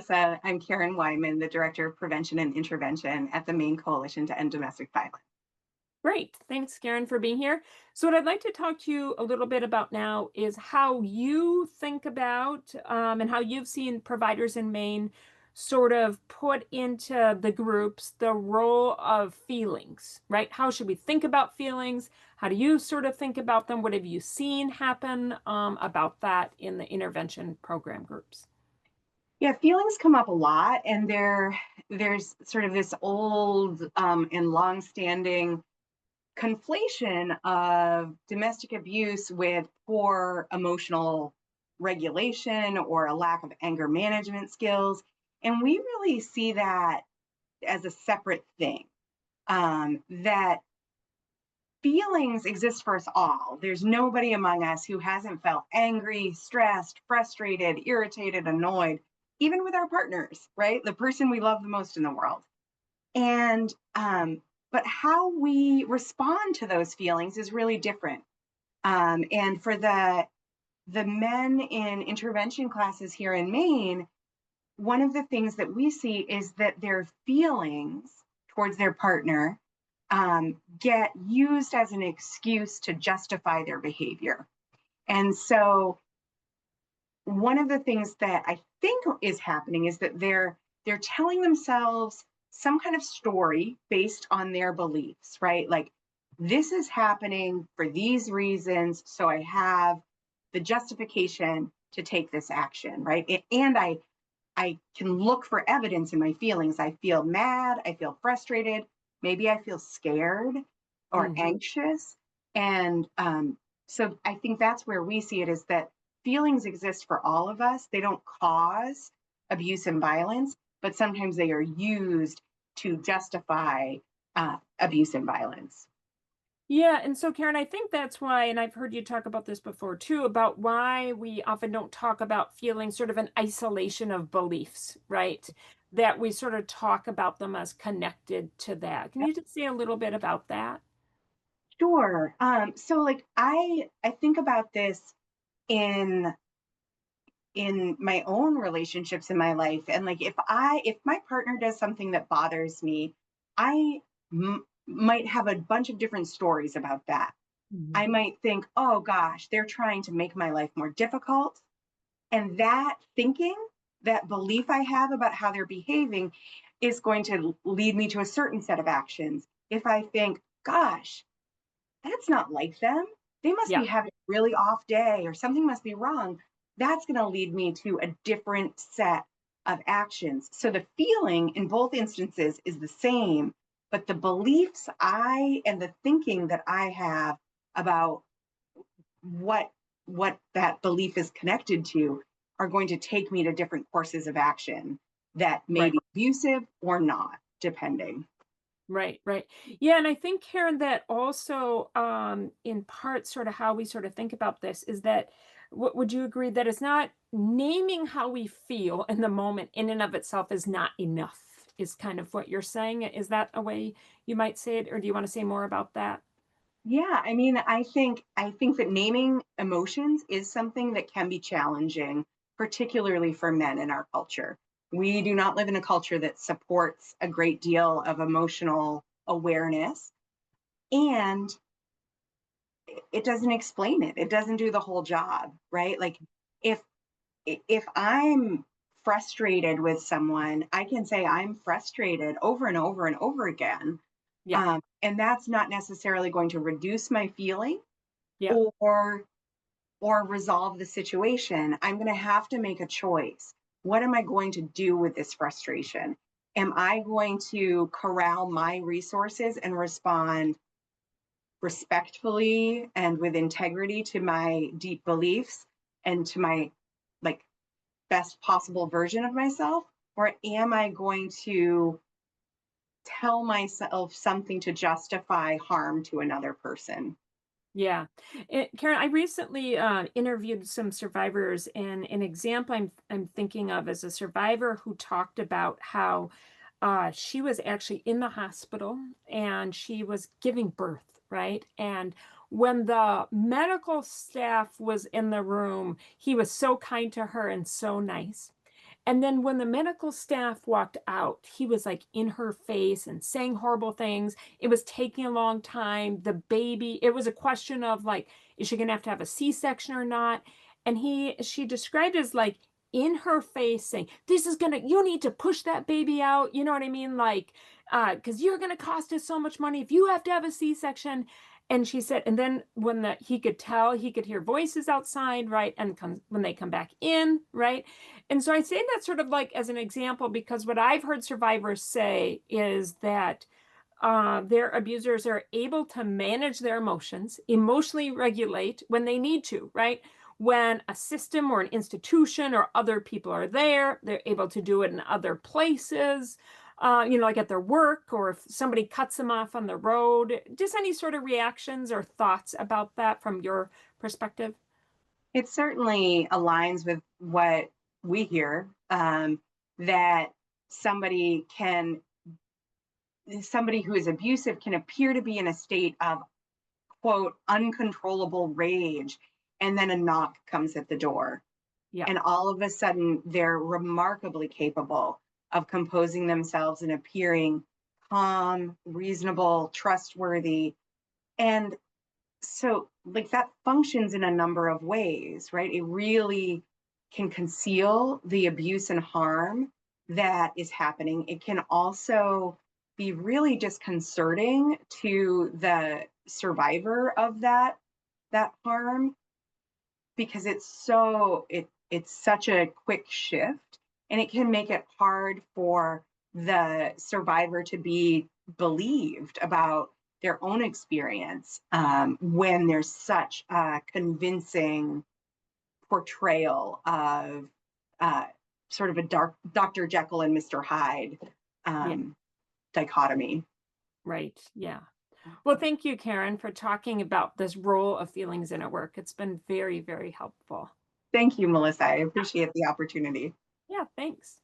Melissa. I'm Karen Wyman, the Director of Prevention and Intervention at the Maine Coalition to End Domestic Violence. Great. Thanks, Karen, for being here. So, what I'd like to talk to you a little bit about now is how you think about and how you've seen providers in Maine sort of put into the groups the role of feelings, right? How should we think about feelings? How do you sort of think about them? What have you seen happen about that in the intervention program groups? Yeah, feelings come up a lot, and there's sort of this old and longstanding conflation of domestic abuse with poor emotional regulation or a lack of anger management skills. And we really see that as a separate thing. That feelings exist for us all. There's nobody among us who hasn't felt angry, stressed, frustrated, irritated, annoyed, even with our partners, right? The person we love the most in the world. And but how we respond to those feelings is really different. And for the men in intervention classes here in Maine, one of the things that we see is that their feelings towards their partner get used as an excuse to justify their behavior. And so one of the things that I think is happening is that they're telling themselves some kind of story based on their beliefs, right? Like, this is happening for these reasons, so I have the justification to take this action, right? And I can look for evidence in my feelings. I feel mad, I feel frustrated, maybe I feel scared or Hmm. anxious. And so I think that's where we see it, is that feelings exist for all of us. They don't cause abuse and violence, but sometimes they are used to justify abuse and violence. Yeah, and so Karen, I think that's why, and I've heard you talk about this before too, about why we often don't talk about feeling sort of an isolation of beliefs, right? That we sort of talk about them as connected to that. Can you just say a little bit about that? Sure. So like I think about this in my own relationships in my life, and like if my partner does something that bothers me, I might have a bunch of different stories about that. I Mhm. might think, oh gosh, they're trying to make my life more difficult. And that thinking, that belief I have about how they're behaving, is going to lead me to a certain set of actions. If I think, gosh, that's not like them, they must Yeah, be having a really off day or something must be wrong, that's going to lead me to a different set of actions. So the feeling in both instances is the same, but the beliefs I and the thinking that I have about what that belief is connected to are going to take me to different courses of action that may right. be abusive or not, depending. Right, right. Yeah, and I think, Karen, that also, in part, sort of how we sort of think about this is that, would you agree that it's not naming how we feel in the moment in and of itself is not enough, is kind of what you're saying? Is that a way you might say it, or do you want to say more about that? Yeah, I mean, I think that naming emotions is something that can be challenging, particularly for men in our culture. We do not live in a culture that supports a great deal of emotional awareness, and it doesn't explain it. It doesn't do the whole job, right? Like, if if I'm frustrated with someone, I can say I'm frustrated over and over and over again. Yeah, And that's not necessarily going to reduce my feeling yeah, or resolve the situation. I'm going to have to make a choice. What am I going to do with this frustration? Am I going to corral my resources and respond respectfully and with integrity to my deep beliefs and to my like best possible version of myself, or am I going to tell myself something to justify harm to another person? yeah. Karen, I recently interviewed some survivors, and an example I'm thinking of is a survivor who talked about how she was actually in the hospital and she was giving birth, right? And when the medical staff was in the room, he was so kind to her and so nice. And then when the medical staff walked out, he was like in her face and saying horrible things. It was taking a long time. The baby, it was a question of like, is she going to have a C-section or not? And she described it as like in her face saying, you need to push that baby out. You know what I mean? Like, because you're going to cost us so much money if you have to have a C-section. And she said, and then he could tell, he could hear voices outside, right? And when they come back in, right? And so I say that sort of like as an example, because what I've heard survivors say is that their abusers are able to manage their emotions, emotionally regulate when they need to, right? When a system or an institution or other people are there, they're able to do it in other places, like at their work, or if somebody cuts them off on the road. Just any sort of reactions or thoughts about that from your perspective? It certainly aligns with what we hear, that somebody can somebody who is abusive can appear to be in a state of quote uncontrollable rage, and then a knock comes at the door, Yeah. and all of a sudden they're remarkably capable of composing themselves and appearing calm, reasonable, trustworthy. And so like that functions in a number of ways, right? It really can conceal the abuse and harm that is happening. It can also be really disconcerting to the survivor of that harm, because it's such a quick shift, and it can make it hard for the survivor to be believed about their own experience, when there's such a convincing portrayal of uh, sort of a dark Dr. Jekyll and Mr. Hyde Yeah. dichotomy. Right. Yeah. Well, thank you, Karen, for talking about this role of feelings in our work. It's been very, very helpful. Thank you, Melissa. I appreciate the opportunity. Yeah, thanks.